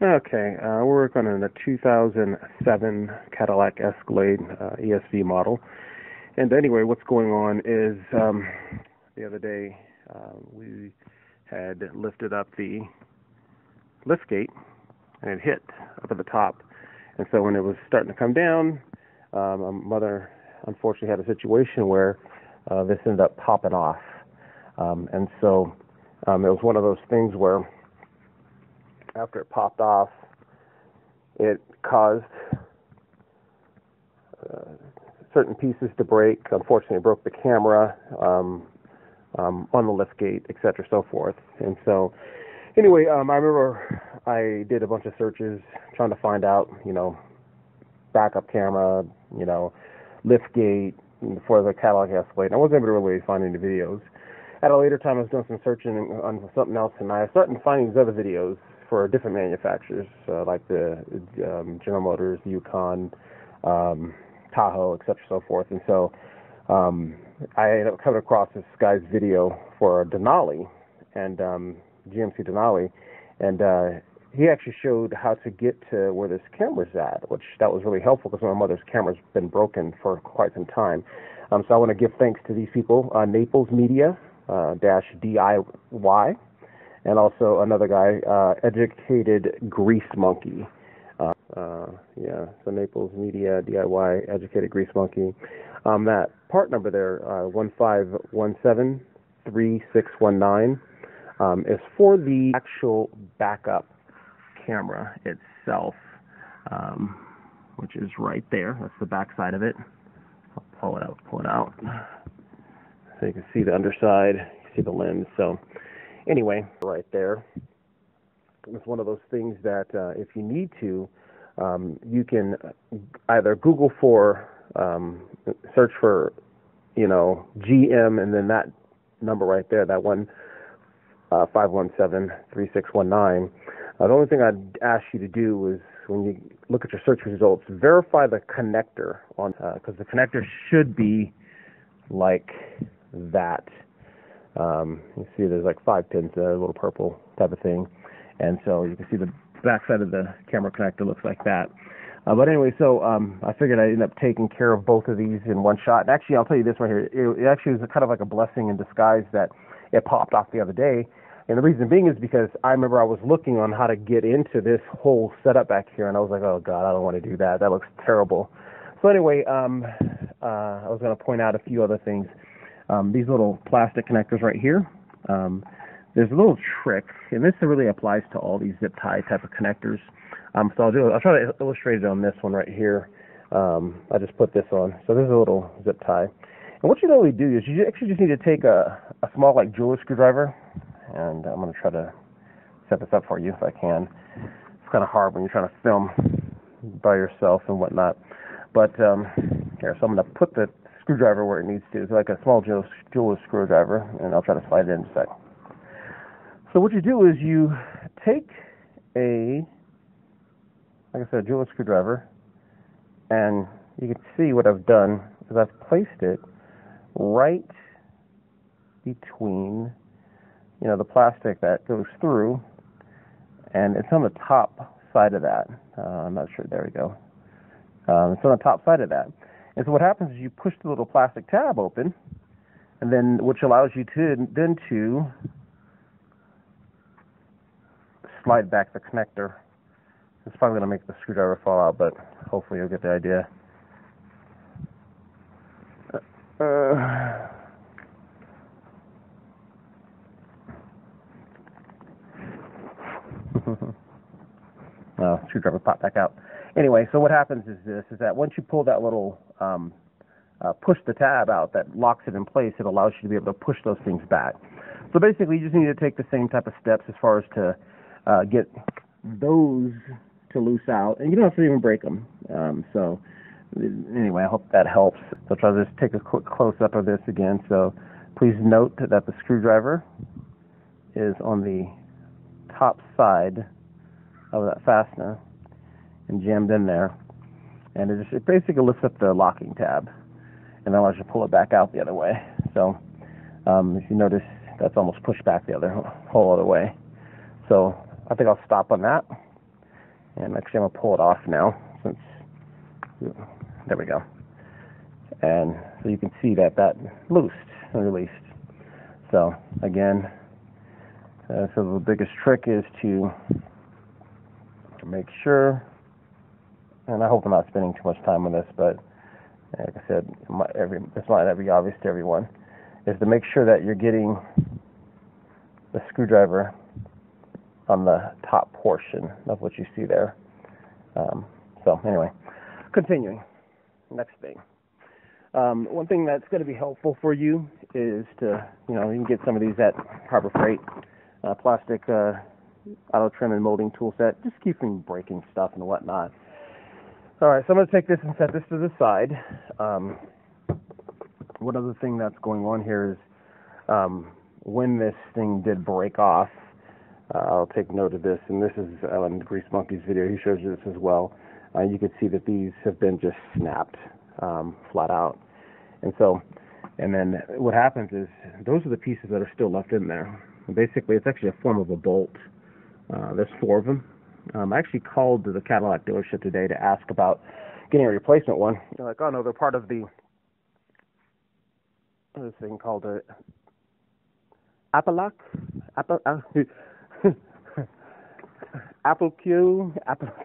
Okay, we're working on a 2007 Cadillac Escalade ESV model. And anyway, what's going on is the other day we had lifted up the liftgate and it hit up at the top. And so when it was starting to come down, my mother unfortunately had a situation where this ended up popping off. And so it was one of those things where after it popped off, it caused certain pieces to break. Unfortunately, it broke the camera on the liftgate, etc., so forth. And so, anyway, I remember I did a bunch of searches trying to find out, backup camera, liftgate for the Cadillac Escalade. I wasn't able to really find any videos. At a later time, I was doing some searching on something else, and I started finding these other videos for different manufacturers, like the General Motors, Yukon, Tahoe, etc., so forth. And so I ended up coming across this guy's video for Denali and GMC Denali, and he actually showed how to get to where this camera's at, which that was really helpful because my mother's camera's been broken for quite some time. So I want to give thanks to these people, Naples Media DIY, and also another guy, Educated Grease Monkey. So Naples Media DIY, Educated Grease Monkey. That part number there, 15173619, is for the actual backup camera itself, which is right there. That's the back side of it. I'll pull it out. So you can see the underside, you see the lens. So anyway, right there. It's one of those things that if you need to, you can either Google for, search for, GM, and then that number right there, that one, 5173619. The only thing I'd ask you to do is when you look at your search results, verify the connector on, because the connector should be like that. You see there's like 5 pins there, a little purple type of thing. And so you can see the back side of the camera connector looks like that. But anyway, so I figured I'd end up taking care of both of these in one shot. And actually, I'll tell you this right here. It actually was kind of like a blessing in disguise that it popped off the other day. And the reason being is because I remember I was looking on how to get into this whole setup back here, and I was like, oh, God, I don't want to do that. That looks terrible. So anyway, I was going to point out a few other things. These little plastic connectors right here. There's a little trick, and this really applies to all these zip tie type of connectors. So I'll try to illustrate it on this one right here. I just put this on. So this is a little zip tie. And what you normally do is you actually just need to take a small like jeweler screwdriver, and I'm going to try to set this up for you if I can. It's kind of hard when you're trying to film by yourself and whatnot. But here, so I'm going to put the screwdriver where it needs to. It's like a small jeweler screwdriver, and I'll try to slide it in a sec. So what you do is you take like I said, jeweler screwdriver, and you can see what I've done is I've placed it right between, the plastic that goes through, and it's on the top side of that. I'm not sure. There we go. It's on the top side of that. And so what happens is you push the little plastic tab open, and then which allows you to slide back the connector. It's probably going to make the screwdriver fall out, but hopefully you'll get the idea. Screwdriver popped back out. Anyway, so what happens is that once you pull that little push the tab out that locks it in place, it allows you to be able to push those things back. So basically, you just need to take the same type of steps as far as to get those to loose out, and you don't have to even break them. So anyway, I hope that helps. So I'll try to just take a quick close-up of this again. So please note that the screwdriver is on the top side of that fastener and jammed in there, and it basically lifts up the locking tab and allows you to pull it back out the other way. So if you notice, that's almost pushed back the whole other way. So I think I'll stop on that. And actually, I'm going to pull it off now, since, there we go. And so you can see that loosed and released. So again, so the biggest trick is to make sure, and I hope I'm not spending too much time on this, but like I said, it's not be obvious to everyone, is to make sure that you're getting the screwdriver on the top portion of what you see there. So anyway, continuing. Next thing. One thing that's going to be helpful for you is to, you can get some of these at Harbor Freight, plastic auto trim and molding tool set, just keep from breaking stuff and whatnot. All right, so I'm going to take this and set this to the side. One other thing that's going on here is when this thing did break off, I'll take note of this, and this is in Grease Monkey's video. He shows you this as well. You can see that these have been just snapped flat out. And then what happens is those are the pieces that are still left in there. And basically, it's actually a form of a bolt. There's 4 of them. I actually called the Cadillac dealership today to ask about getting a replacement one. They're like, oh no, they're part of this thing called a Applique,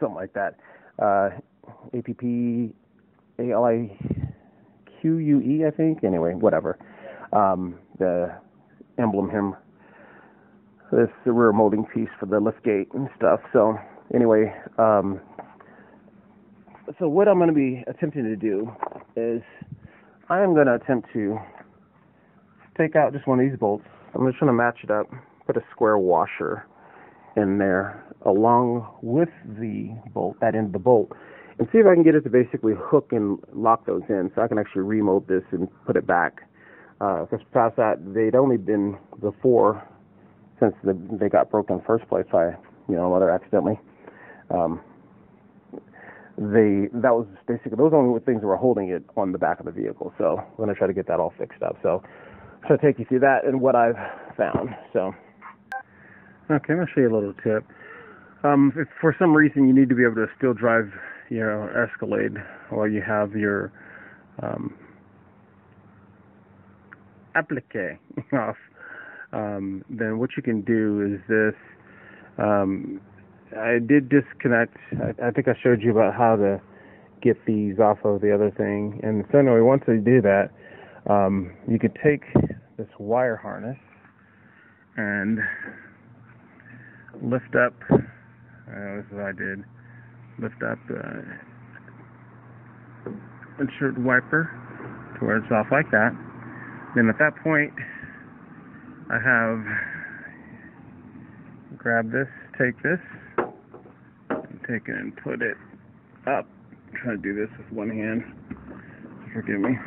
something like that. APPALIQUE, I think. Anyway, whatever. The emblem here. This is the rear molding piece for the liftgate and stuff. So anyway, so what I'm going to be attempting to do is I am going to attempt to take out just one of these bolts. I'm just going to match it up, put a square washer in there along with the bolt, that end of the bolt, and see if I can get it to basically hook and lock those in so I can actually remold this and put it back. Because past that, they'd only been before, since they got broken in the first place by, mother accidentally. That was basically, those only things that were holding it on the back of the vehicle. So I'm going to try to get that all fixed up. So I'll take you through that and what I've found. So, okay, I'm going to show you a little tip. If for some reason you need to be able to still drive your Escalade while you have your Applique off, then what you can do is this. I did disconnect. I think I showed you about how to get these off of the other thing. And so anyway, once you do that, you could take this wire harness and lift up. This is what I did. Lift up the windshield wiper to where it's off like that. Then at that point, I have grab this, take this, and take it and put it up. I'm trying to do this with one hand. Forgive me.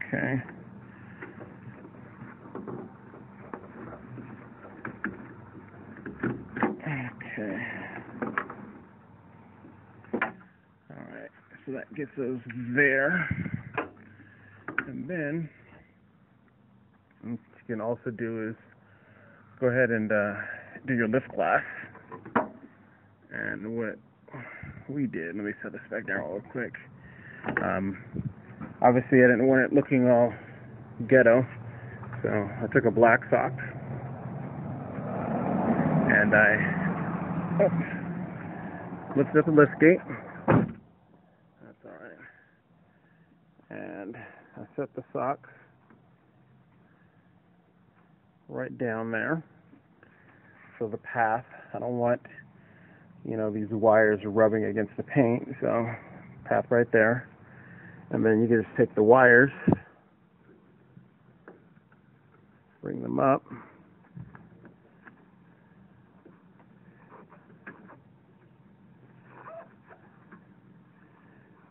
Okay. Okay. Alright, so that gets those there. And then what you can also do is go ahead and do your lift glass. And what we did, let me set this back down real quick. Obviously I didn't want it looking all ghetto, so I took a black sock and I lifted up the liftgate. That's alright. And I set the sock right down there. So the path, I don't want, these wires rubbing against the paint, so path right there. And then you can just take the wires, bring them up,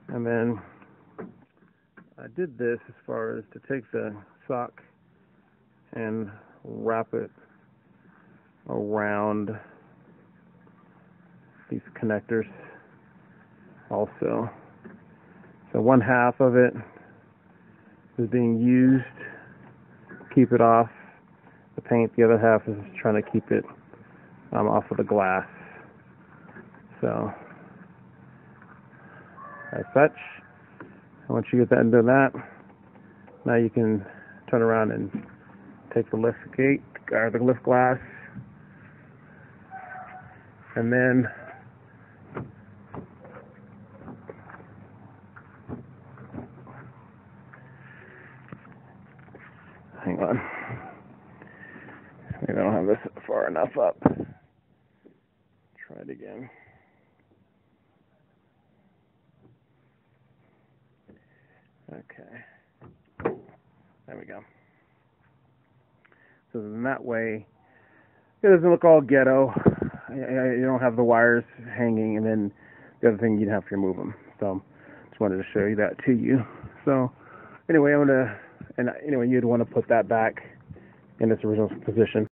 and then I did this as far as to take the sock and wrap it around these connectors also. So one half of it is being used keep it off the paint. The other half is trying to keep it off of the glass. So, as such, once you get that into that, now you can turn around and take the lift gate, or the lift glass, and then hang on. Maybe I don't have this far enough up. Try it again. Okay. There we go. So in that way, it doesn't look all ghetto. You don't have the wires hanging, and then the other thing, you'd have to remove them. So just wanted to show you that to you. So anyway, you'd want to put that back in its original position.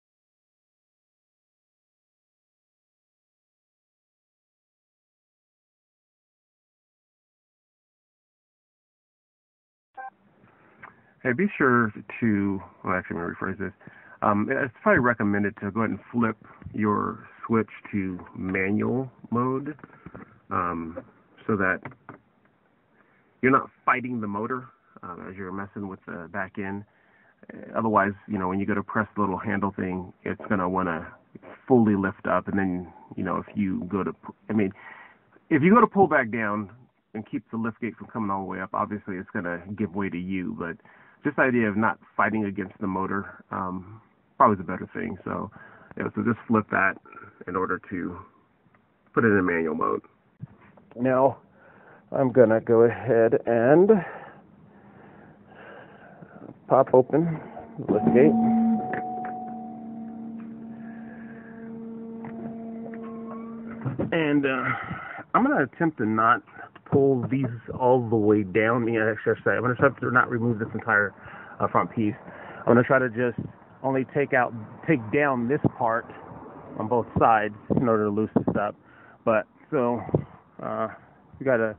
Hey, be sure to, well, actually, I'm going to rephrase this. It's probably recommended to go ahead and flip your switch to manual mode so that you're not fighting the motor as you're messing with the back end. Otherwise, when you go to press the little handle thing, it's going to want to fully lift up. And then, if you go to pull back down and keep the liftgate from coming all the way up, obviously it's going to give way to you. But just the idea of not fighting against the motor probably is a better thing. So, so just flip that in order to put it in manual mode. Now, I'm going to go ahead and pop open the liftgate. And I'm going to attempt to not pull these all the way down. I'm going to try to not remove this entire front piece. I'm going to try to just only take down this part on both sides in order to loosen this up. But so we got a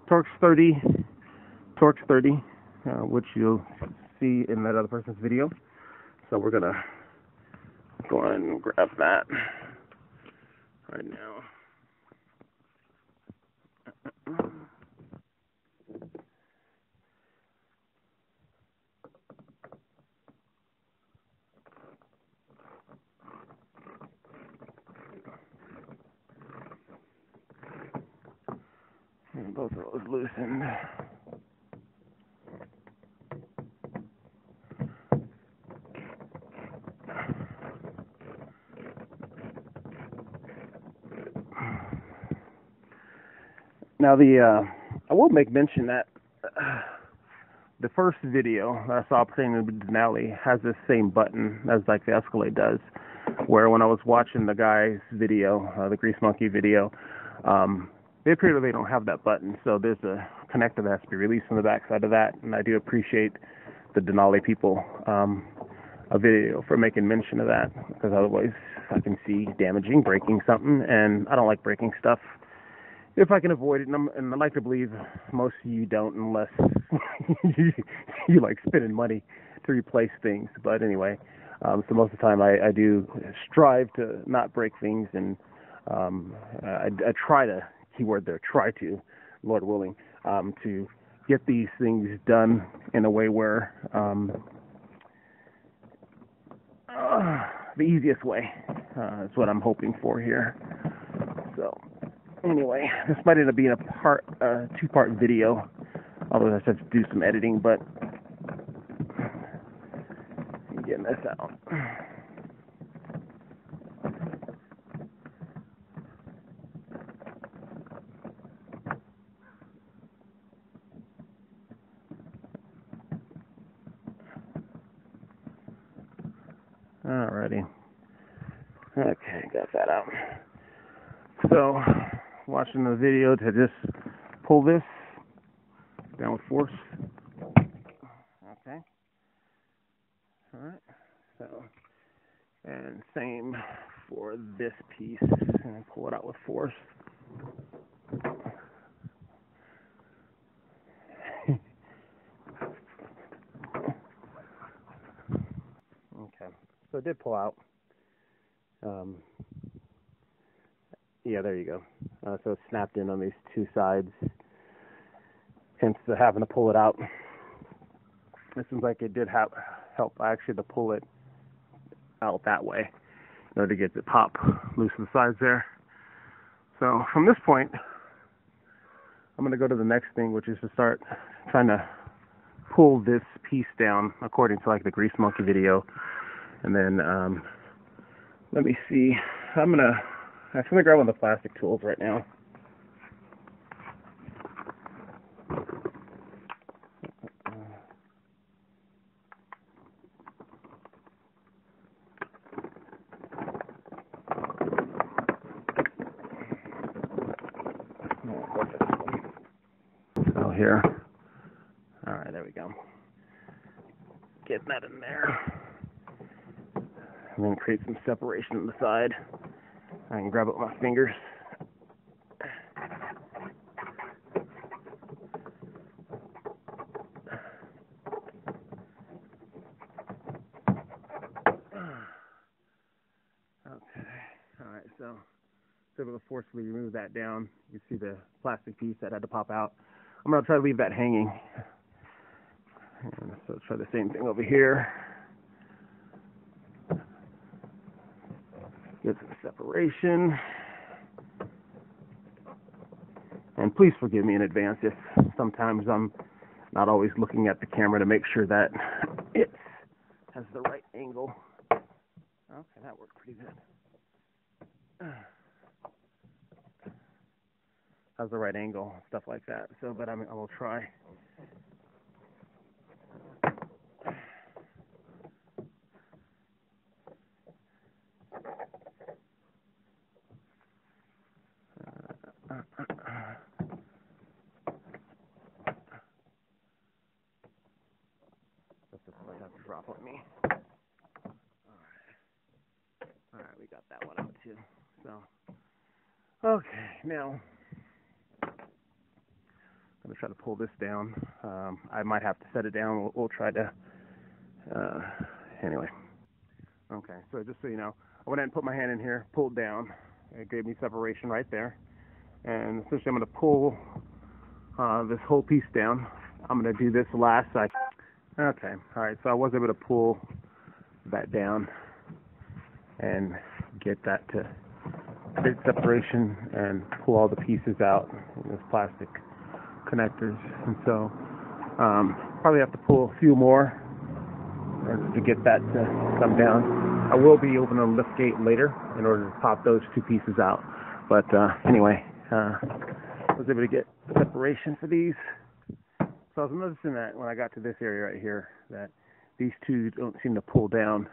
Torx 30, which you'll see in that other person's video. So we're going to go ahead and grab that right now. And both of those loosened. Now I will make mention that the first video that I saw pertaining to Denali has this same button as like the Escalade does, where when I was watching the guy's video, the Grease Monkey video, they apparently don't have that button, so there's a connector that has to be released from the backside of that, and I do appreciate the Denali people a video for making mention of that, because otherwise I can see damaging, breaking something, and I don't like breaking stuff if I can avoid it, and I like to believe most of you don't, unless you like spending money to replace things. But anyway, so most of the time I do strive to not break things, and I try to, keyword there, try to, Lord willing, to get these things done in a way where the easiest way is what I'm hoping for here. So anyway, this might end up being a two-part video, although I have to do some editing, but I'm getting this out. Alrighty. Okay, got that out. So, watching the video to just pull this down with force. Okay. Alright. So, and same for this piece. And pull it out with force. So it did pull out. Yeah, there you go. So it's snapped in on these two sides, hence the having to pull it out. It seems like it did help actually to pull it out that way in order to get the pop loose to the sides there. So from this point, I'm going to go to the next thing, which is to start trying to pull this piece down according to like the Grease Monkey video. And then let me see. I'm gonna grab one of the plastic tools right now. So here. All right, there we go. Get that in there. And then create some separation on the side. I can grab it with my fingers. Okay, alright, so able to forcefully remove that down. You see the plastic piece that had to pop out. I'm going to try to leave that hanging. And so try the same thing over here. Get some separation. And please forgive me in advance if sometimes I'm not always looking at the camera to make sure that it has the right angle. Okay, that worked pretty good. Has the right angle, stuff like that. So, but I will try. Drop on me. All right, we got that one out too. So, okay, now I'm gonna try to pull this down. I might have to set it down. We'll try to. Anyway. Okay, so just so you know, I went ahead and put my hand in here, pulled down. It gave me separation right there, and essentially I'm gonna pull this whole piece down. I'm gonna do this last. Okay, all right, so I was able to pull that down and get that to create separation and pull all the pieces out in those plastic connectors. And so probably have to pull a few more to get that to come down. I will be opening a liftgate later in order to pop those two pieces out. But anyway, I was able to get separation for these. So I was noticing that when I got to this area right here, that these two don't seem to pull down.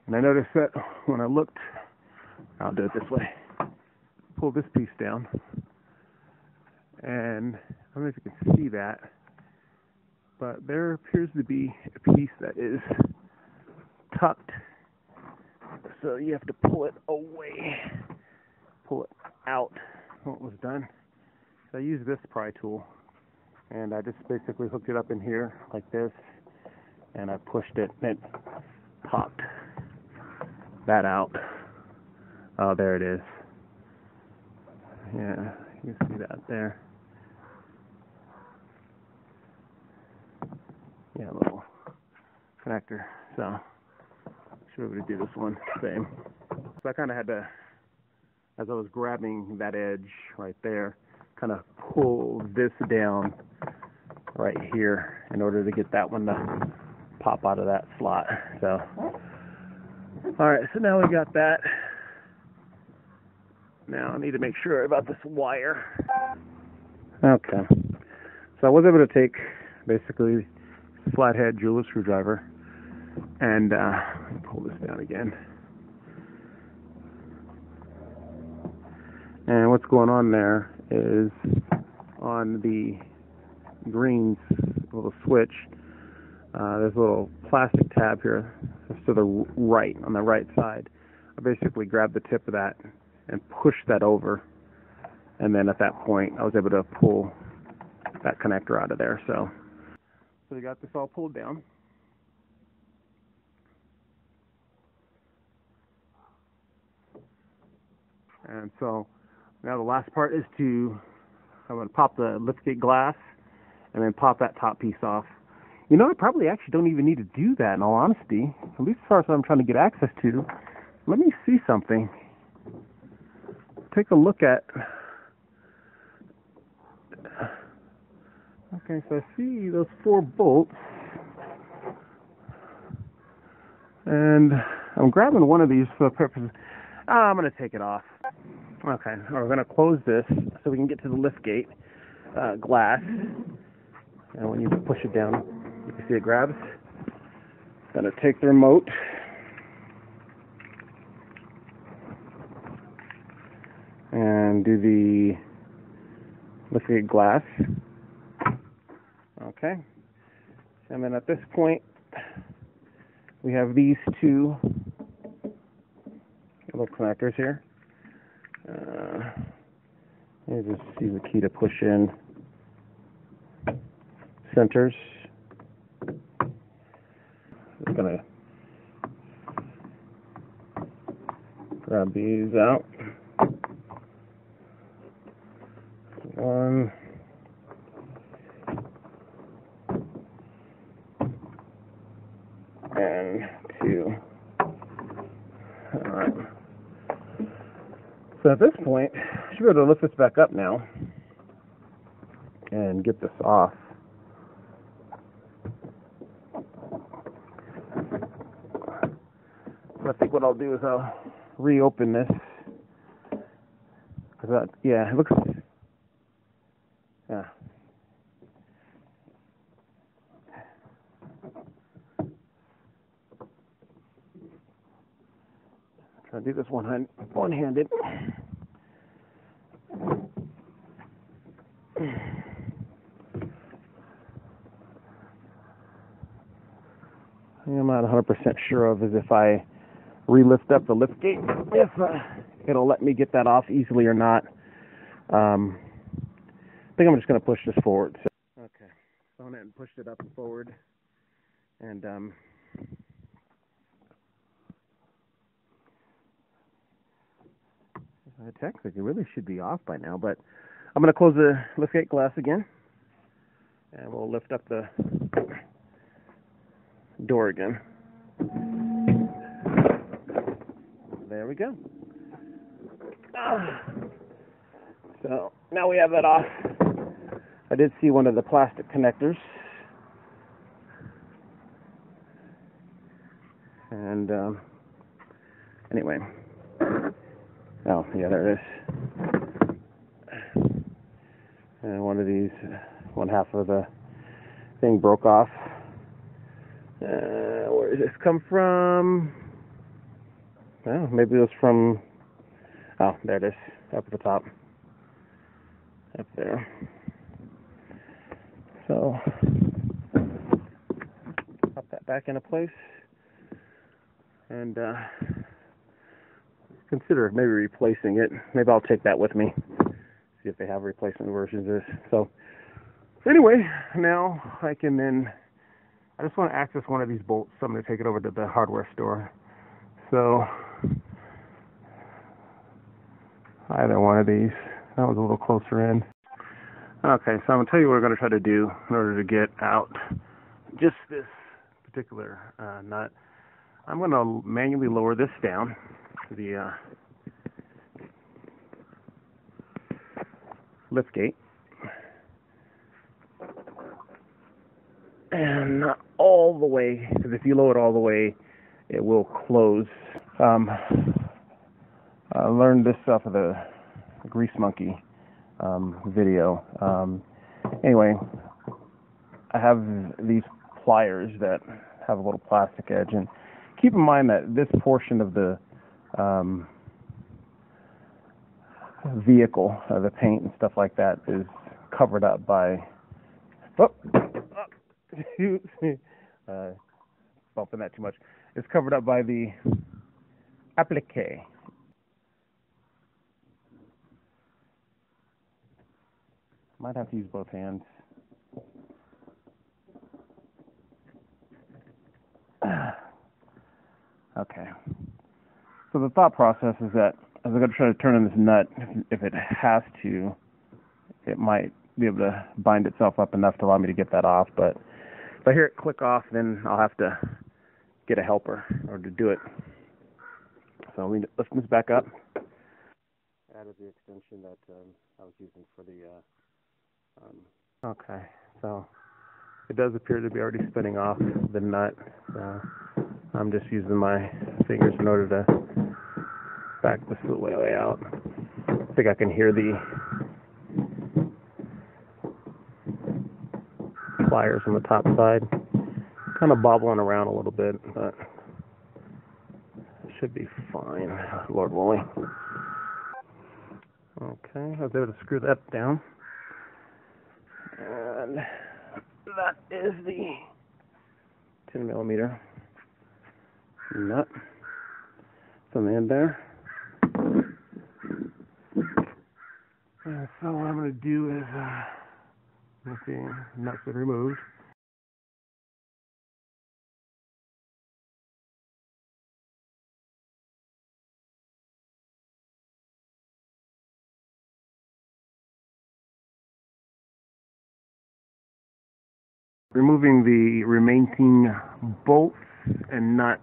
And I noticed that when I looked, I'll do it this way, pull this piece down. And I don't know if you can see that, but there appears to be a piece that is tucked. So you have to pull it away, pull it out when it was done. So I used this pry tool. And I just basically hooked it up in here like this, and I pushed it, and it popped that out. Oh, there it is. Yeah, you can see that there. Yeah, little connector. So, should be able to do this one same. So I kind of had to, as I was grabbing that edge right there, kind of pull this down right here in order to get that one to pop out of that slot. So, all right, so now we got that. Now I need to make sure about this wire. Okay, so I was able to take basically a flathead jeweler's screwdriver and pull this down again. And what's going on there is on the greens little switch, there's a little plastic tab here just to the right, on the right side. I basically grabbed the tip of that and pushed that over, and then at that point I was able to pull that connector out of there. So we got this all pulled down. And so now the last part is I'm going to pop the liftgate glass and then pop that top piece off. You know, I probably actually don't even need to do that, in all honesty, at least as far as what I'm trying to get access to. Let me see something. Take a look at... Okay, so I see those 4 bolts. And I'm grabbing one of these for the purpose. I'm going to take it off. Okay, we're going to close this so we can get to the liftgate glass. And when you push it down, you can see it grabs. Going to take the remote. And do the liftgate glass. Okay. And then at this point, we have these 2 little connectors here. You just see the key to push in centers. I'm going to grab these out. 1. And 2. Alright. So at this point, I should be able to lift this back up now and get this off. So I think what I'll do is I'll reopen this. Yeah, it looks... Yeah. Try to do this one-handed. I'm not 100% sure of is if I re-lift up the liftgate, if it'll let me get that off easily or not. I think I'm just going to push this forward. So. Okay, so I went ahead and pushed it up and forward, and technically it really should be off by now, but I'm going to close the liftgate glass again, and we'll lift up the door again. There we go. So now we have that off. I did see one of the plastic connectors, and anyway, oh yeah, there it is. And one of these, one half of the thing broke off. Where did this come from? Well, maybe it was from, oh, there it is, up at the top. Up there. So, pop that back into place. And consider maybe replacing it. Maybe I'll take that with me. See if they have replacement versions of this. So, anyway, now I can then... I just want to access one of these bolts, so I'm going to take it over to the hardware store. So, either one of these. That was a little closer in. Okay, so I'm going to tell you what we're going to try to do in order to get out just this particular nut. I'm going to manually lower this down to the liftgate. And not all the way, because if you lower it all the way, it will close. I learned this off of the Grease Monkey video. Anyway, I have these pliers that have a little plastic edge, and keep in mind that this portion of the vehicle, the paint and stuff like that, is covered up by... bumping that too much. It's covered up by the Applique. Might have to use both hands. Okay. So the thought process is that I'm going to try to turn on this nut. If it has to, it might be able to bind itself up enough to allow me to get that off. But if I hear it click off, then I'll have to get a helper or to do it. So let me lift this back up. Added the extension that I was using for the. Okay, so it does appear to be already spinning off the nut. So I'm just using my fingers in order to back this way out. I think I can hear the pliers on the top side kind of bobbling around a little bit, but it should be fine, Lord willing. Okay, I was able to screw that down. And that is the 10mm nut from the end there. And so what I'm going to do is, let's see, nuts are removed. Removing the remaining bolts and nuts.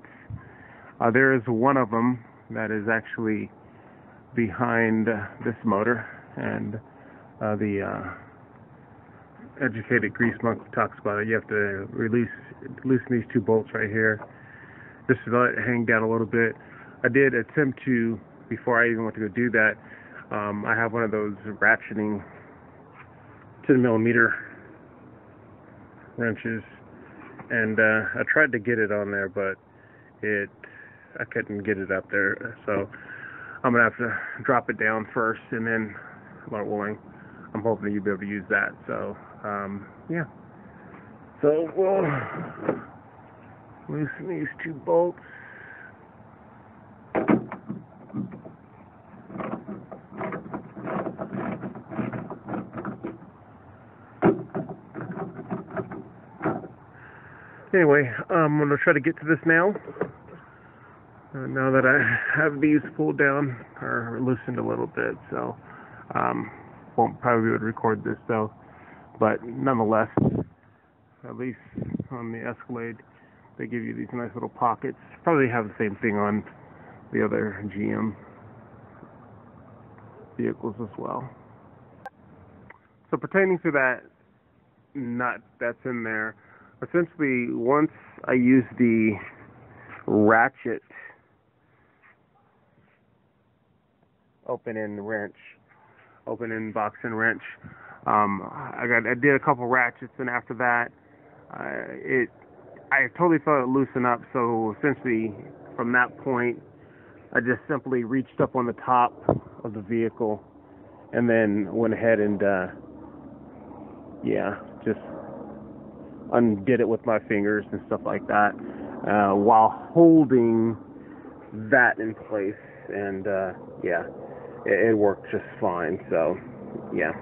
There is one of them that is actually behind this motor, and the educated grease monk talks about it. You have to loosen these two bolts right here, just to let it hang down a little bit. I did attempt to, before I even went to go do that, I have one of those ratcheting 10mm wrenches, and I tried to get it on there, but I couldn't get it up there. So I'm gonna have to drop it down first, and then, Lord willing, I'm hoping that you'll be able to use that. So yeah. So we'll loosen these two bolts. Anyway, I'm going to try to get to this now. Now that I have these pulled down or loosened a little bit, so won't probably be able to record this though. But nonetheless, at least on the Escalade, they give you these nice little pockets. Probably have the same thing on the other GM vehicles as well. So pertaining to that nut that's in there, essentially, once I use the ratchet open-end box and wrench, I did a couple ratchets, and after that, I totally felt it loosen up. So essentially, from that point, I just simply reached up on the top of the vehicle, and then went ahead and just undid it with my fingers and stuff like that, while holding that in place, and it worked just fine. So yeah.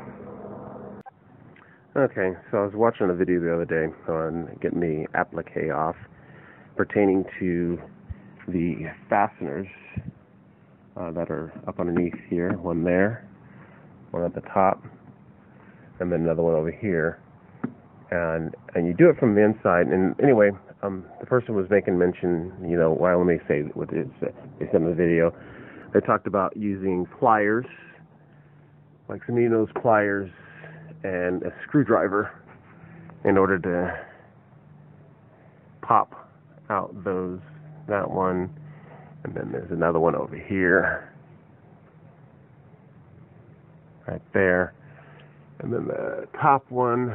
Okay, so I was watching a video the other day on getting the applique off pertaining to the fasteners that are up underneath here. One there, one at the top, and then another one over here. And you do it from the inside. And anyway, the person was making mention, well, let me say what they said in the video. They talked about using pliers, like some Nino's pliers, and a screwdriver in order to pop out that one. And then there's another one over here, right there. And then the top one,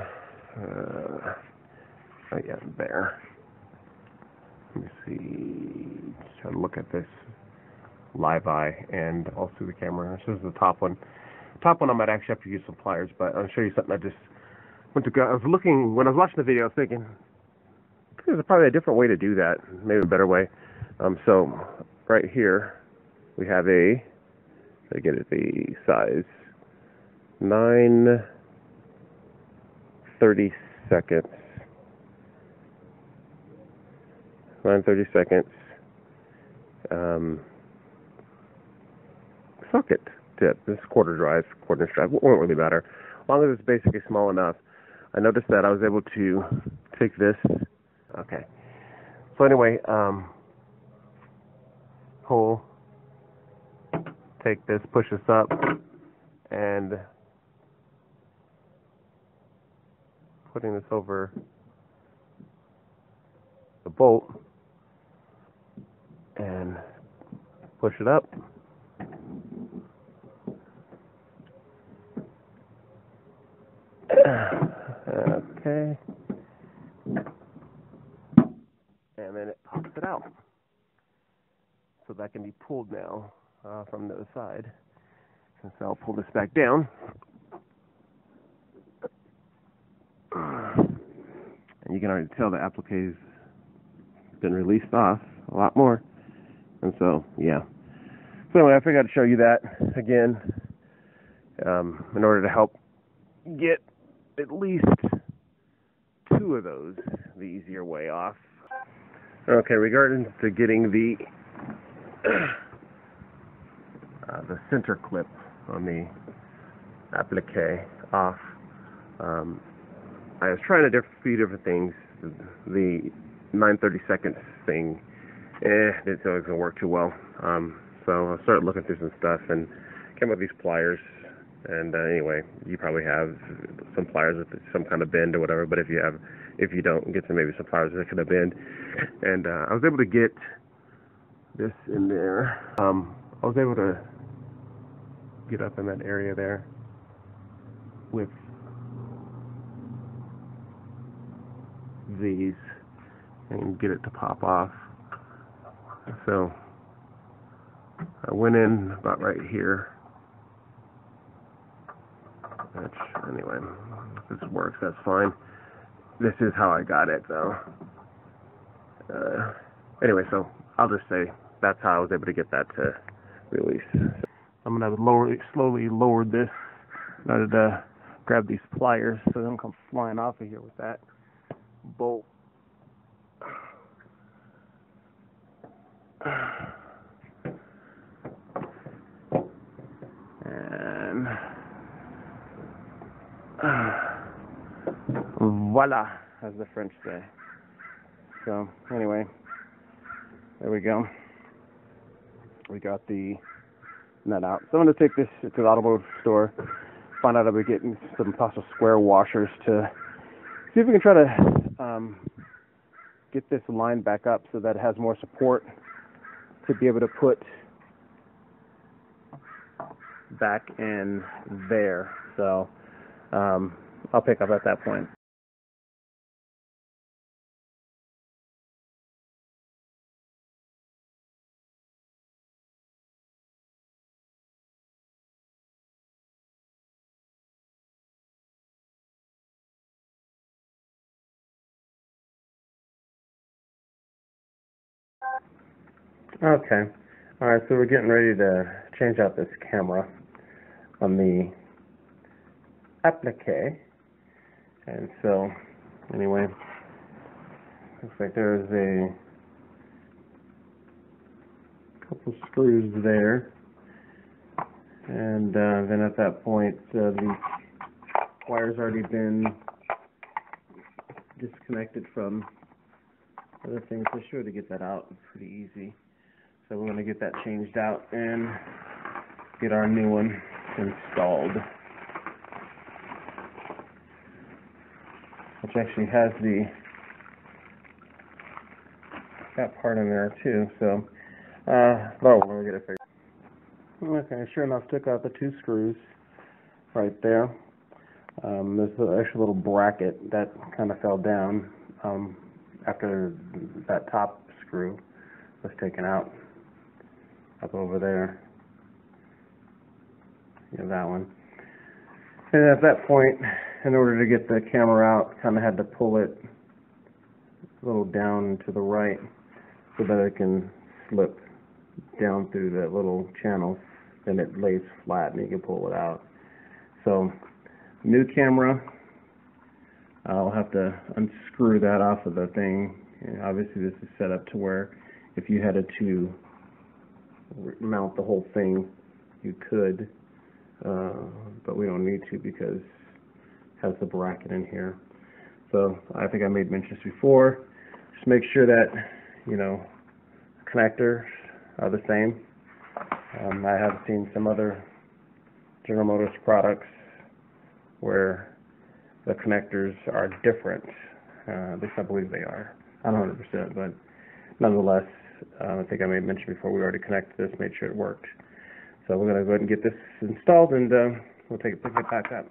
there. Let me see. Just try to look at this live eye and also the camera. This is the top one. Top one I might actually have to use some pliers, but I'll show you something I just went to go. I was looking, when I was watching the video, I was thinking, there's probably a different way to do that, maybe a better way. So right here, we have I get it the size, 9/32. 9/32. socket tip. This is quarter inch drive, won't really matter. As long as it's basically small enough. I noticed that I was able to take this. Okay. So anyway, pull, take this, push this up, and putting this over the bolt and push it up. Okay. And then it pops it out. So that can be pulled now from the other side. And so I'll pull this back down. And you can already tell the applique's been released off a lot more. And so, yeah. So anyway, I figured I'd show you that again in order to help get at least two of those the easier way off. Okay, regarding to getting the center clip on the applique off, I was trying a few different things. The 9/32 thing, didn't feel like it was gonna work too well. So I started looking through some stuff and came up with these pliers. And anyway, you probably have some pliers with some kind of bend or whatever. But if you don't, get some maybe some pliers that kind of bend. And I was able to get this in there. I was able to get up in that area there with these and get it to pop off. So I went in about right here. Which, anyway, if this works, that's fine. This is how I got it, though. Anyway, so I'll just say that's how I was able to get that to release. I'm going to slowly lower this in order to grab these pliers so they don't come flying off of here with that bolt. And voila, as the French say. So anyway, there we go. We got the nut out. So I'm going to take this to the automotive store, find out if we're getting some possible square washers to see if we can try to get this line back up so that it has more support to be able to put back in there. So I'll pick up at that point. Okay. Alright, so we're getting ready to change out this camera on the applique. And so, anyway, looks like there's a couple screws there. And then at that point, the wire's already been disconnected from other things. So sure to get that out pretty easy. So we're going to get that changed out and get our new one installed. Which actually has that part in there too. So, we're going to get it figured. Okay, sure enough, took out the two screws right there. There's an extra little bracket that kind of fell down after that top screw was taken out. Up over there, you know, that one. And at that point, in order to get the camera out, kind of had to pull it a little down to the right so that it can slip down through that little channel. Then it lays flat and you can pull it out. So, new camera, I'll have to unscrew that off of the thing. And obviously this is set up to where if you had to mount the whole thing you could, but we don't need to because it has the bracket in here. So I think I made mention this before. Just make sure that, you know, connectors are the same. I have seen some other General Motors products where the connectors are different. At least I believe they are. Not 100%, but nonetheless, I think I made mention before, we already connected this, made sure it worked. So we're going to go ahead and get this installed, and we'll pick it back up.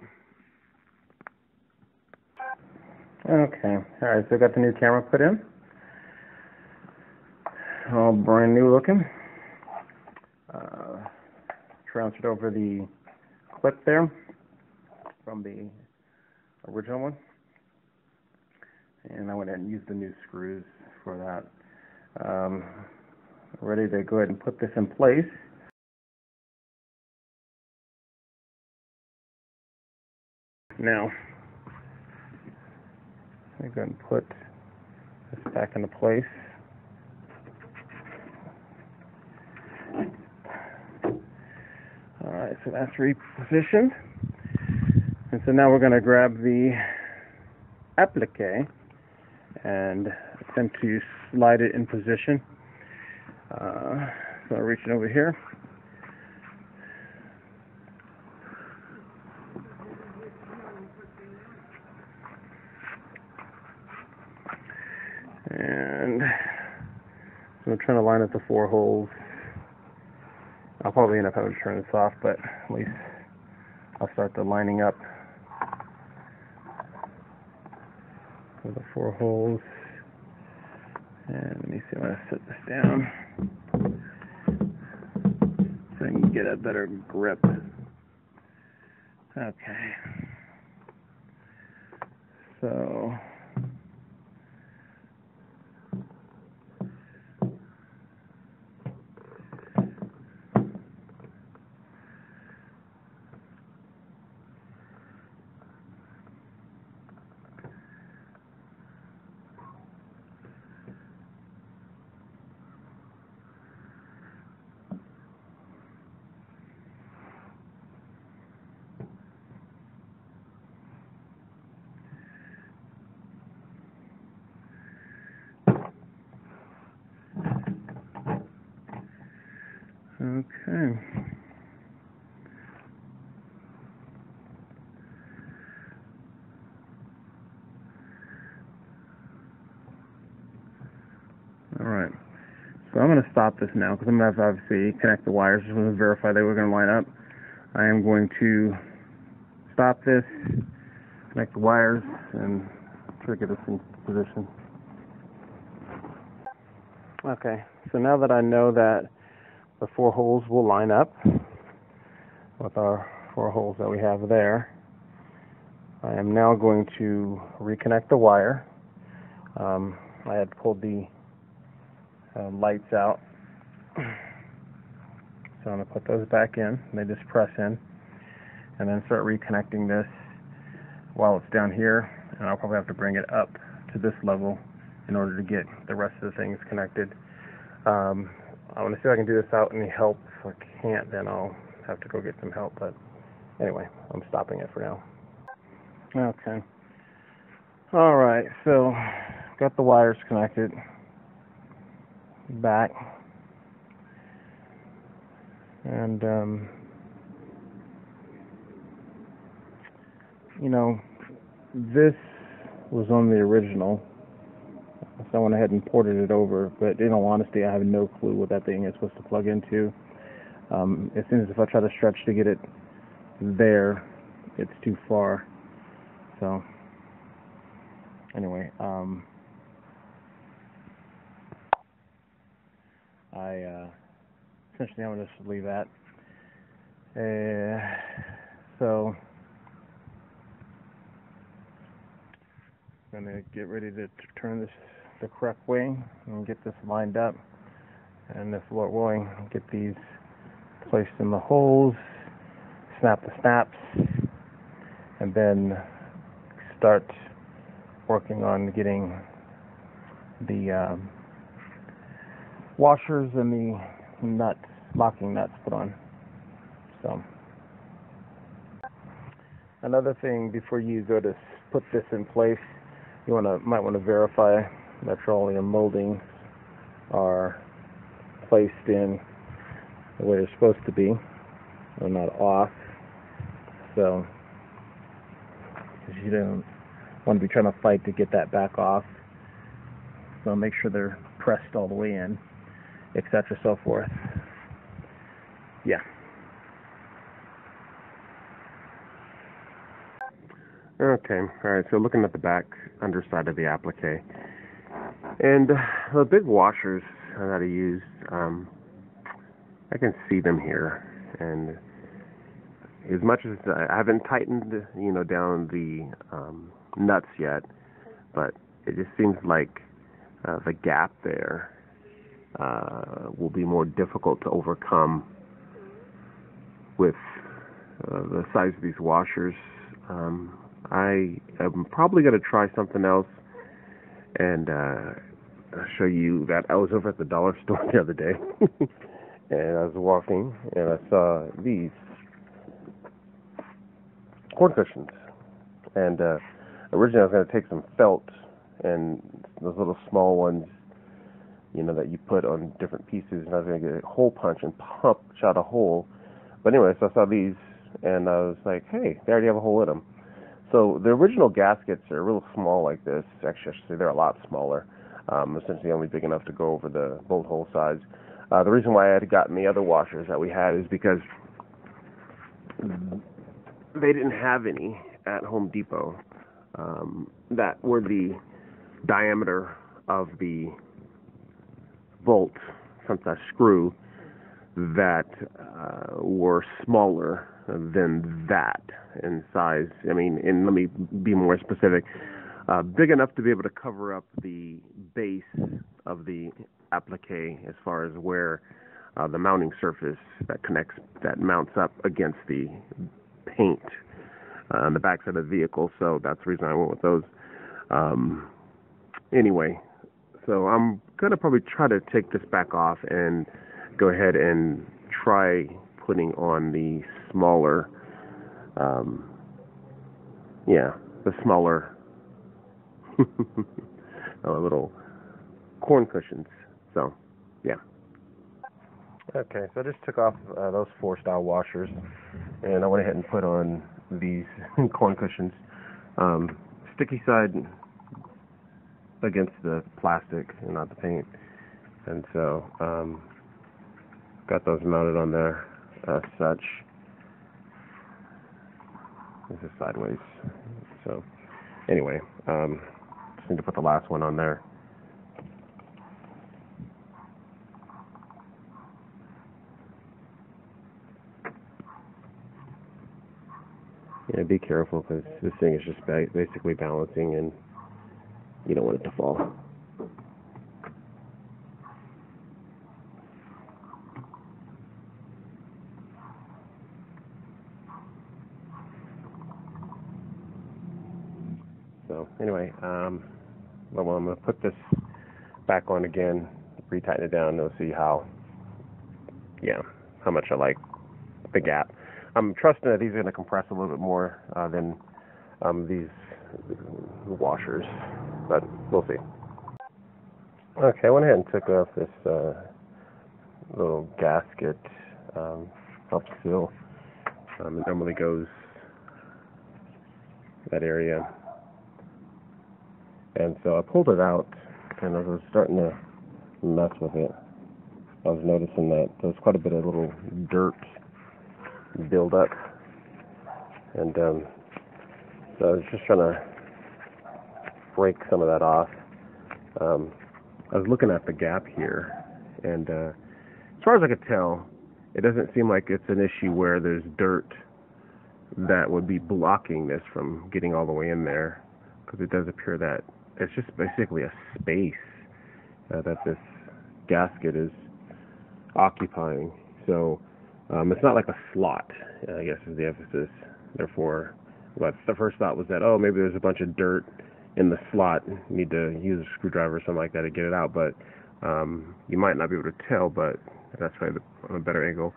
Okay, all right, so I got the new camera put in. All brand new looking. Transferred over the clip there from the original one. And I went ahead and used the new screws for that. Ready to go ahead and put this in place. Now, I'm going to put this back into place. Alright, so that's repositioned. And so now we're going to grab the applique and attempt to slide it in position. So I'm reaching over here. And so I'm trying to line up the 4 holes. I'll probably end up having to turn this off, but at least I'll start the lining up for the 4 holes. And let me see, I'm going to set this down so I can get a better grip. Okay. So okay. Alright. So I'm going to stop this now because I'm going to have to obviously connect the wires. Just want to verify they were going to line up. I am going to stop this, connect the wires, and try to get this in position. Okay, so now that I know that the 4 holes will line up with our 4 holes that we have there, I am now going to reconnect the wire. I had pulled the lights out, so I'm going to put those back in. They just press in, and then start reconnecting this while it's down here, and I'll probably have to bring it up to this level in order to get the rest of the things connected. I'm going to see if I can do this without any help. If I can't, then I'll have to go get some help, but anyway, I'm stopping it for now. Okay. Alright, so got the wires connected back, and you know, this was on the original, so I went ahead and ported it over, but in all honesty I have no clue what that thing is supposed to plug into. As soon as if I try to stretch to get it there, it's too far. So anyway, essentially I'm going to just leave that. So I'm going to get ready to turn this the correct way and get this lined up, and if Lord willing, get these placed in the holes, snap the snaps, and then start working on getting the washers and the nuts, locking nuts put on. So, another thing before you go to put this in place, you might want to verify that all your moldings are placed in the way they're supposed to be. They're not off. So, because you don't want to be trying to fight to get that back off. So make sure they're pressed all the way in, etc. so forth. Yeah. Okay, alright, so looking at the back underside of the applique. And the big washers that I used, I can see them here. And as much as I haven't tightened, down the nuts yet, but it just seems like the gap there will be more difficult to overcome with the size of these washers. I am probably going to try something else and show you that. I was over at the dollar store the other day and I was walking and I saw these corn cushions, and originally I was going to take some felt and those little small ones, that you put on different pieces, and I was going to get a hole punch and punch out a hole. But anyway, so I saw these and I was like, hey, they already have a hole in them. So the original gaskets are real small like this. Actually, I should say they're a lot smaller, essentially only big enough to go over the bolt hole size. The reason why I had gotten the other washers that we had is because they didn't have any at Home Depot that were the diameter of the bolt, from that screw, that were smaller than that in size. I mean, and let me be more specific, big enough to be able to cover up the base of the applique as far as where the mounting surface that mounts up against the paint on the backside of the vehicle. So that's the reason I went with those. Anyway, so I'm going to probably try to take this back off and go ahead and try putting on the smaller, the smaller little corn cushions. So, yeah. Okay, so I just took off those 4-style washers, and I went ahead and put on these corn cushions. Sticky side against the plastic and not the paint. And so, got those mounted on there as such. This is sideways. So, anyway, just need to put the last one on there. Yeah, be careful, because this thing is just basically balancing, and you don't want it to fall. So anyway, I'm going to put this back on again, retighten it down, and we'll see how much I like the gap. I'm trusting that these are going to compress a little bit more than these washers, but we'll see. Okay, I went ahead and took off this little gasket, help seal. It normally goes that area. And so I pulled it out, and I was starting to mess with it. I was noticing that there was quite a bit of little dirt build up, and so I was just trying to break some of that off. I was looking at the gap here, and as far as I could tell, it doesn't seem like it's an issue where there's dirt that would be blocking this from getting all the way in there, because it does appear that it's just basically a space that this gasket is occupying. So it's not like a slot, I guess is the emphasis. Therefore, what the first thought was that, maybe there's a bunch of dirt in the slot, you need to use a screwdriver or something like that to get it out, but you might not be able to tell, but that's probably on a better angle,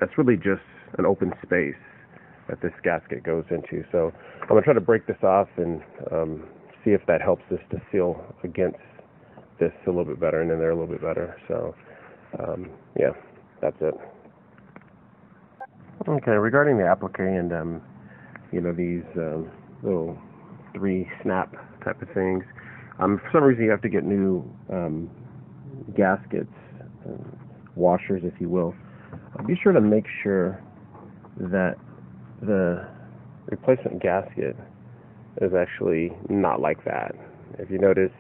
that's really just an open space that this gasket goes into. So I'm going to try to break this off and see if that helps this to seal against this a little bit better and in there a little bit better. So yeah, that's it. Okay, regarding the applique and you know, these little 3 snap type of things, for some reason you have to get new gaskets, washers if you will. Be sure to make sure that the replacement gasket is actually not like that. If you notice,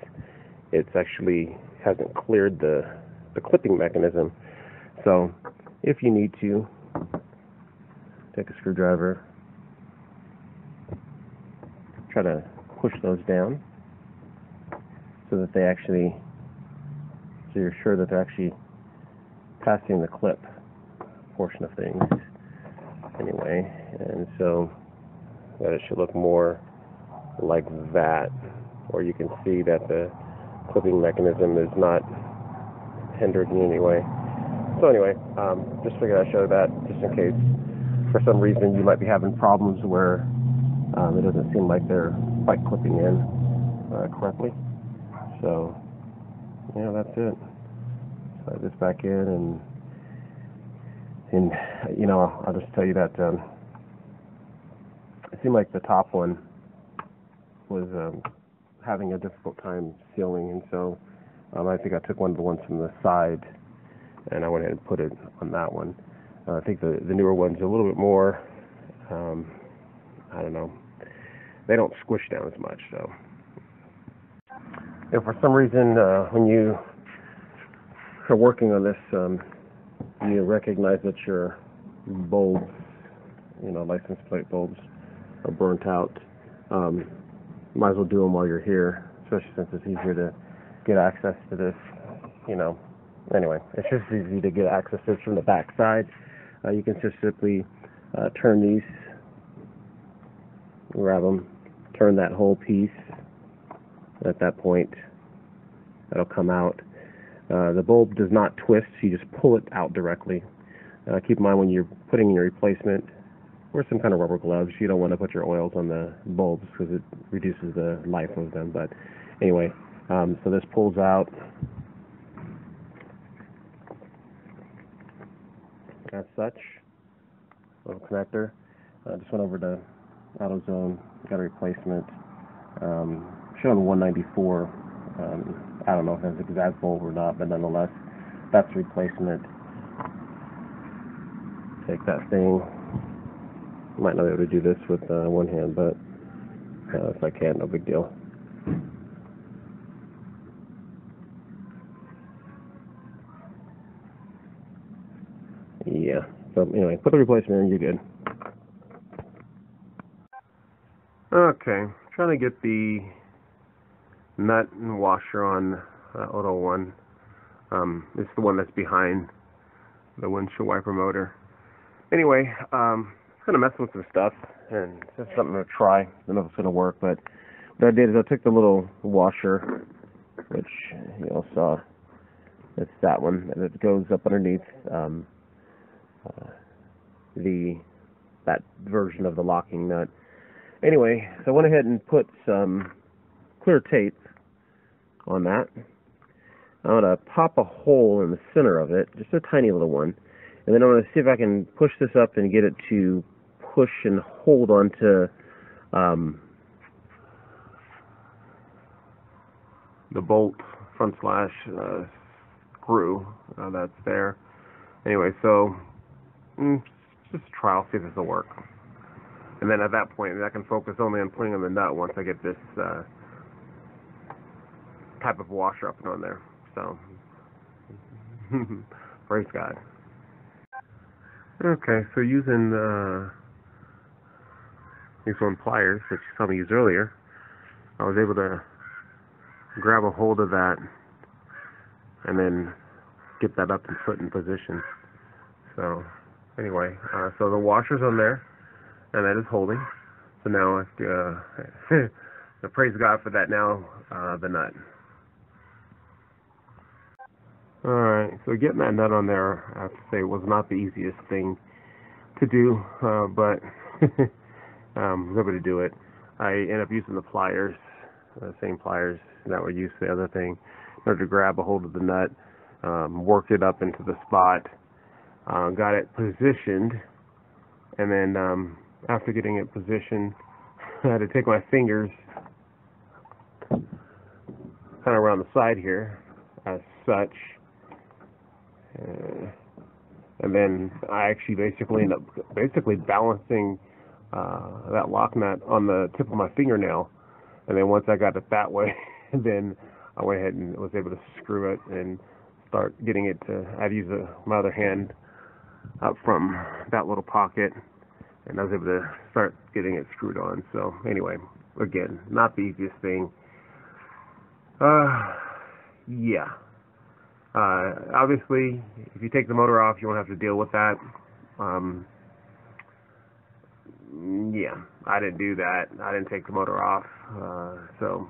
it's actually hasn't cleared the clipping mechanism. So if you need to, take a screwdriver, try to push those down so that they actually, so you're sure that they're actually passing the clip portion of things anyway, and so that it should look more like that, or you can see that the clipping mechanism is not hindered in any way. So anyway, just figured I'd show that just in case for some reason you might be having problems where it doesn't seem like they're quite clipping in correctly. So yeah, that's it. Slide this back in, and you know, I'll just tell you that it seemed like the top one was having a difficult time sealing, and so I think I took one of the ones from the side and I went ahead and put it on that one. I think the newer ones are a little bit more, I don't know, they don't squish down as much. So if for some reason when you are working on this, you recognize that your bulbs, you know, license plate bulbs, are burnt out, might as well do them while you're here, especially since it's easier to get access to this, you know. Anyway, it's just easy to get access to this from the back side. You can just simply turn these, grab them, turn that whole piece. At that point, that'll come out. The bulb does not twist, so you just pull it out directly. Keep in mind when you're putting in your replacement, wear some kind of rubber gloves. You don't want to put your oils on the bulbs because it reduces the life of them. But anyway, so this pulls out. As such, little connector. Just went over to AutoZone, got a replacement. Showing 194. I don't know if that's an exact bulb or not, but nonetheless, that's a replacement. Take that thing. Might not be able to do this with one hand, but if I can, no big deal. Yeah. So anyway, put the replacement in, you're good. Okay, trying to get the nut and washer on Auto 1. It's the one that's behind the windshield wiper motor. Anyway, kind of messing with some stuff, and it's just something to try. I don't know if it's going to work, but what I did is I took the little washer, which you all saw. It's that one, and it goes up underneath that version of the locking nut. Anyway, so I went ahead and put some clear tape on that. I'm going to pop a hole in the center of it, just a tiny little one, and then I'm going to see if I can push this up and get it to push and hold onto the bolt front slash screw that's there. Anyway, so just a trial, see if this will work. And then at that point, I can focus only on putting on the nut once I get this type of washer up and on there. So, praise God. Okay, so using these one pliers that you saw me use earlier, I was able to grab a hold of that and then get that up and put in position. So, anyway, so the washer's on there, and that is holding. So now, so praise God for that. Now, the nut. Alright, so getting that nut on there, I have to say, was not the easiest thing to do, but I was able to do it. I ended up using the pliers, the same pliers that were used for the other thing, in order to grab a hold of the nut, worked it up into the spot, got it positioned, and then after getting it positioned, I had to take my fingers kind of around the side here, as such, and then I actually basically ended up balancing that lock nut on the tip of my fingernail, and then once I got it that way, then I went ahead and was able to screw it and start getting it to. I'd use my other hand up from that little pocket, and I was able to start getting it screwed on. So anyway, again, not the easiest thing. Yeah. Obviously, if you take the motor off, you won't have to deal with that. Yeah, I didn't do that. I didn't take the motor off. So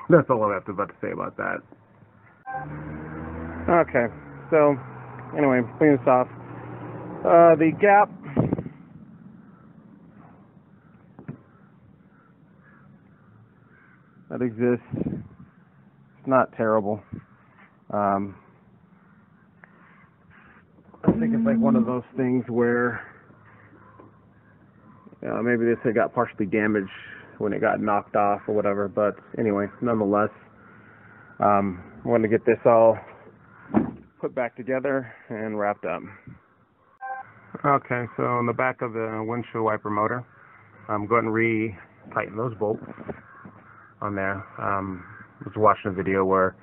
that's all I have about to say about that. Okay, so anyway, clean this off. The gap that exists, it's not terrible. I think it's like one of those things where maybe this had got partially damaged when it got knocked off or whatever, but anyway, nonetheless, I wanted to get this all put back together and wrapped up. Okay, so on the back of the windshield wiper motor, I'm going to re-tighten those bolts on there. I was watching a video where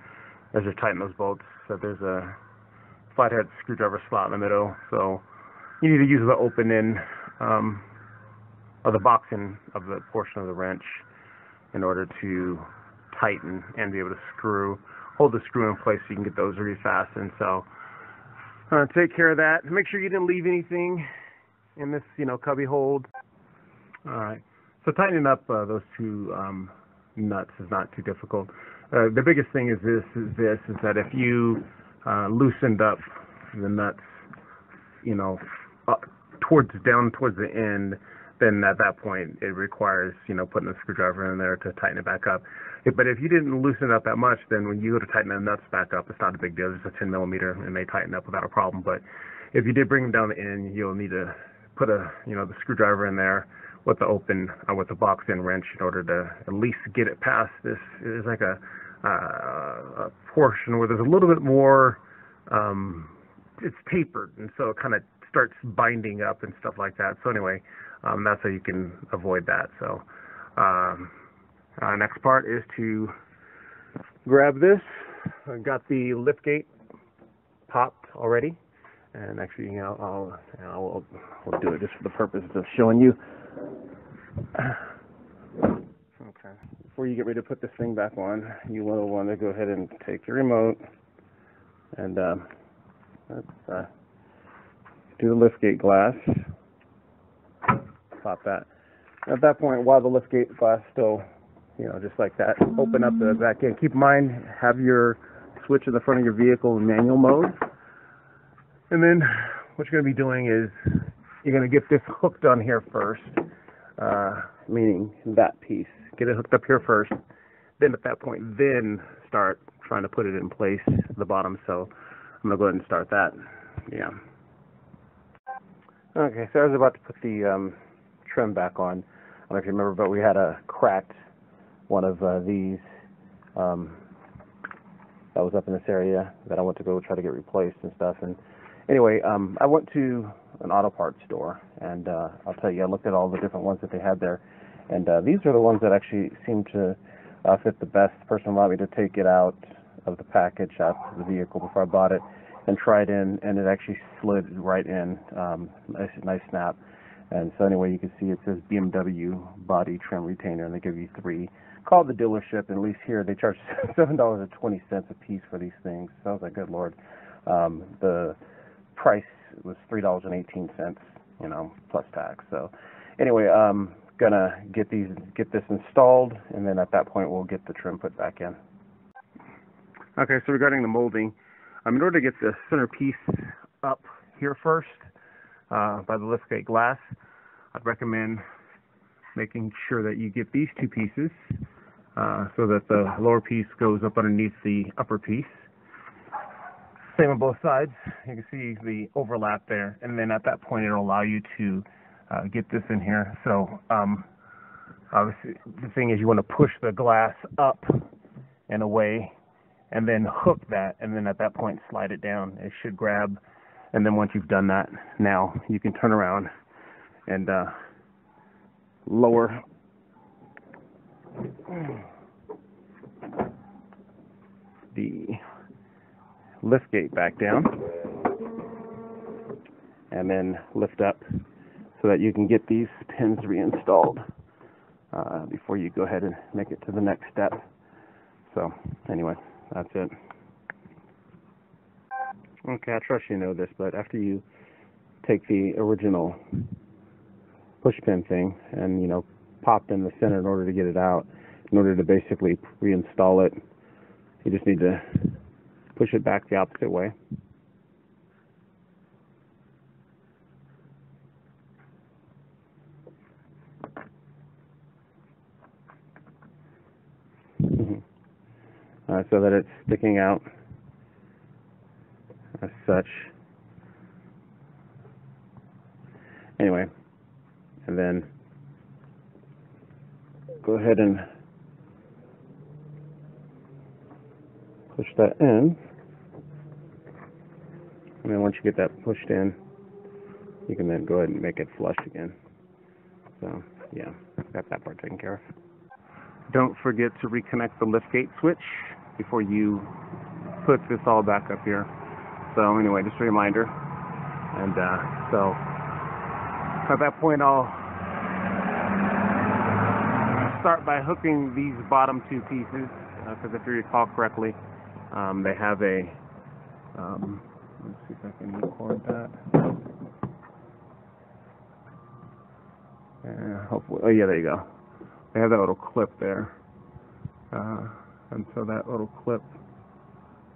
as you're tightening those bolts, that there's a flathead screwdriver slot in the middle, so you need to use the open end or the box end of the portion of the wrench in order to tighten and be able to hold the screw in place so you can get those refastened. So take care of that. Make sure you didn't leave anything in this, cubby hold. All right. So tightening up those two nuts is not too difficult. The biggest thing is that if you loosened up the nuts, down towards the end, then at that point it requires, putting a screwdriver in there to tighten it back up. But if you didn't loosen it up that much, then when you go to tighten the nuts back up, it's not a big deal. It's a 10 millimeter, and they tighten up without a problem. But if you did bring them down the end, you'll need to put the screwdriver in there with the box end wrench in order to at least get it past this. It's like a portion where there's a little bit more. It's tapered, and so it kind of starts binding up and stuff like that. So anyway, that's how you can avoid that. So next part is to grab this. I've got the liftgate popped already, and actually, I'll do it just for the purpose of showing you. Okay. Before you get ready to put this thing back on, you will want to go ahead and take your remote and let's do the liftgate glass. Pop that. At that point, while the liftgate glass still, just like that, open up the back end. Keep in mind, have your switch in the front of your vehicle in manual mode. And then what you're going to be doing is you're going to get this hooked on here first, meaning that piece. Get it hooked up here first. Then at that point, then start trying to put it in place at the bottom. So I'm going to go ahead and start that. Yeah. Okay, so I was about to put the trim back on. I don't know if you remember, but we had a cracked one of these that was up in this area that I went to go try to get replaced and stuff. And anyway, I went to an auto parts store, and I'll tell you, I looked at all the different ones that they had there, and these are the ones that actually seem to fit the best. The person allowed me to take it out of the package, out of the vehicle before I bought it, and try it in, and it actually slid right in. Nice snap. And so anyway, you can see it says BMW body trim retainer, and they give you 3. Call the dealership, and at least here they charge $7.20 a piece for these things. So I was like, good Lord. The price was $3.18, plus tax. So anyway, gonna get this installed, and then at that point we'll get the trim put back in. Okay, so regarding the molding, in order to get the center piece up here first, by the liftgate glass, I'd recommend making sure that you get these two pieces so that the lower piece goes up underneath the upper piece. Same on both sides. You can see the overlap there, and then at that point it'll allow you to get this in here. So obviously the thing is you want to push the glass up and away and then hook that, and then at that point slide it down. It should grab, and then once you've done that, now you can turn around and lower the liftgate back down and then lift up so that you can get these pins reinstalled before you go ahead and make it to the next step. So anyway, that's it. Okay, I trust you know this, but after you take the original push pin thing and, you know, pop in the center in order to get it out, in order to basically reinstall it, you just need to push it back the opposite way. So that it's sticking out as such. Anyway, and then go ahead and push that in. And then once you get that pushed in, you can then go ahead and make it flush again. So, yeah, got that part taken care of. Don't forget to reconnect the liftgate switch before you put this all back up here. So anyway, just a reminder. And so at that point, I'll start by hooking these bottom two pieces, because if you recall correctly, they have a, let's see if I can record that. Hopefully, oh yeah, there you go. They have that little clip there. And so that little clip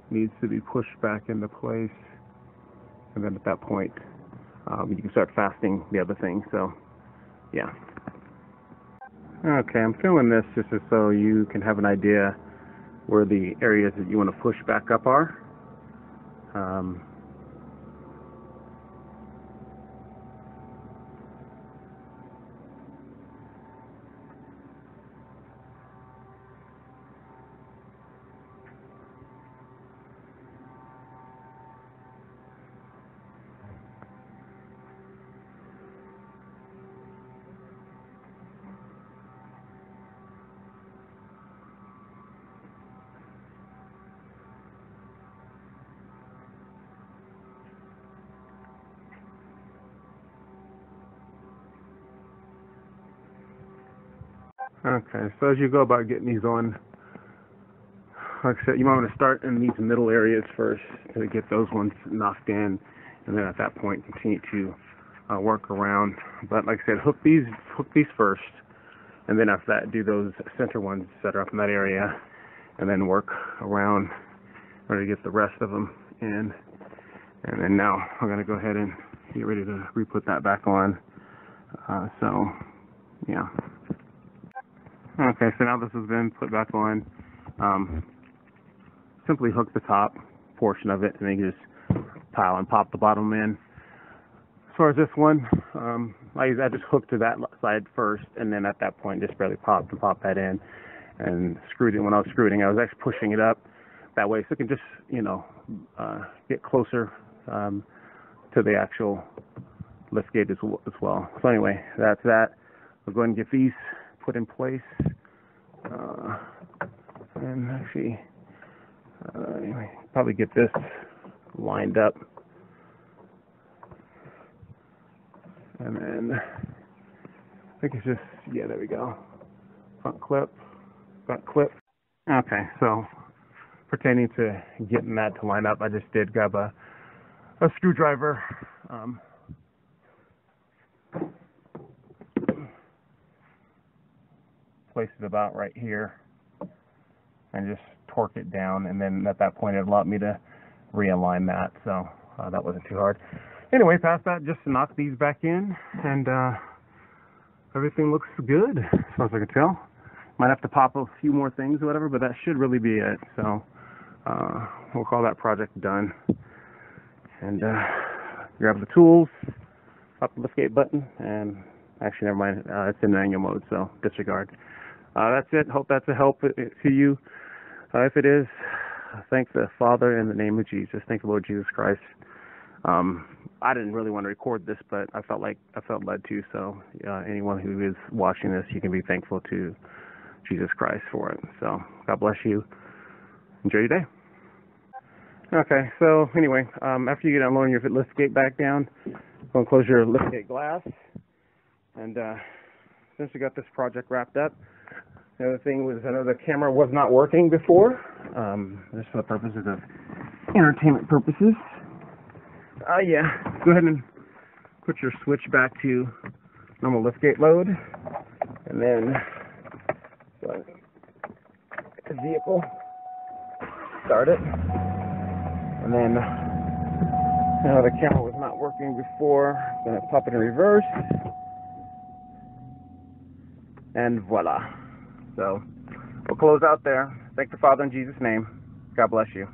needs to be pushed back into place. And then at that point, you can start fastening the other thing. So, yeah. Okay, I'm filming this just so you can have an idea where the areas that you want to push back up are. Okay, so as you go about getting these on, like I said, you might want to start in these middle areas first to get those ones knocked in, and then at that point continue to work around. But like I said, hook these first, and then after that do those center ones that are up in that area, and then work around in order to get the rest of them in. And then now I'm going to go ahead and get ready to re-put that back on. So, yeah. Okay, so now this has been put back on. Simply hook the top portion of it, and then you just pile and pop the bottom in. As far as this one, I just hooked to that side first, and then at that point just barely popped and popped that in and screwed it. When I was screwing, I was actually pushing it up that way so it can just, you know, get closer to the actual liftgate as well. So anyway, that's that. We'll go ahead and get these put in place, and actually probably get this lined up, and then I think it's just, yeah, there we go, front clip. Okay, so pertaining to getting that to line up, I just did grab a screwdriver, place it about right here and just torque it down, and then at that point it allowed me to realign that, so that wasn't too hard. Anyway, past that, just to knock these back in, and everything looks good, as far as I can tell. Might have to pop a few more things or whatever, but that should really be it. So we'll call that project done. And grab the tools, pop the liftgate button, and actually, never mind, it's in manual mode, so disregard. That's it. Hope that's a help to you. If it is, thank the Father in the name of Jesus. Thank the Lord Jesus Christ. I didn't really want to record this, but I felt led to. So anyone who is watching this, you can be thankful to Jesus Christ for it. So God bless you. Enjoy your day. Okay. So anyway, after you get unloading your liftgate back down, go and close your liftgate glass. And since we got this project wrapped up, the other thing was, I know the camera was not working before, just for the purposes of entertainment purposes. Yeah, go ahead and put your switch back to normal liftgate load, and then the vehicle, start it, and then now the camera was not working before, I'm going to pop it in reverse, and voila. So we'll close out there. Thank the Father in Jesus' name. God bless you.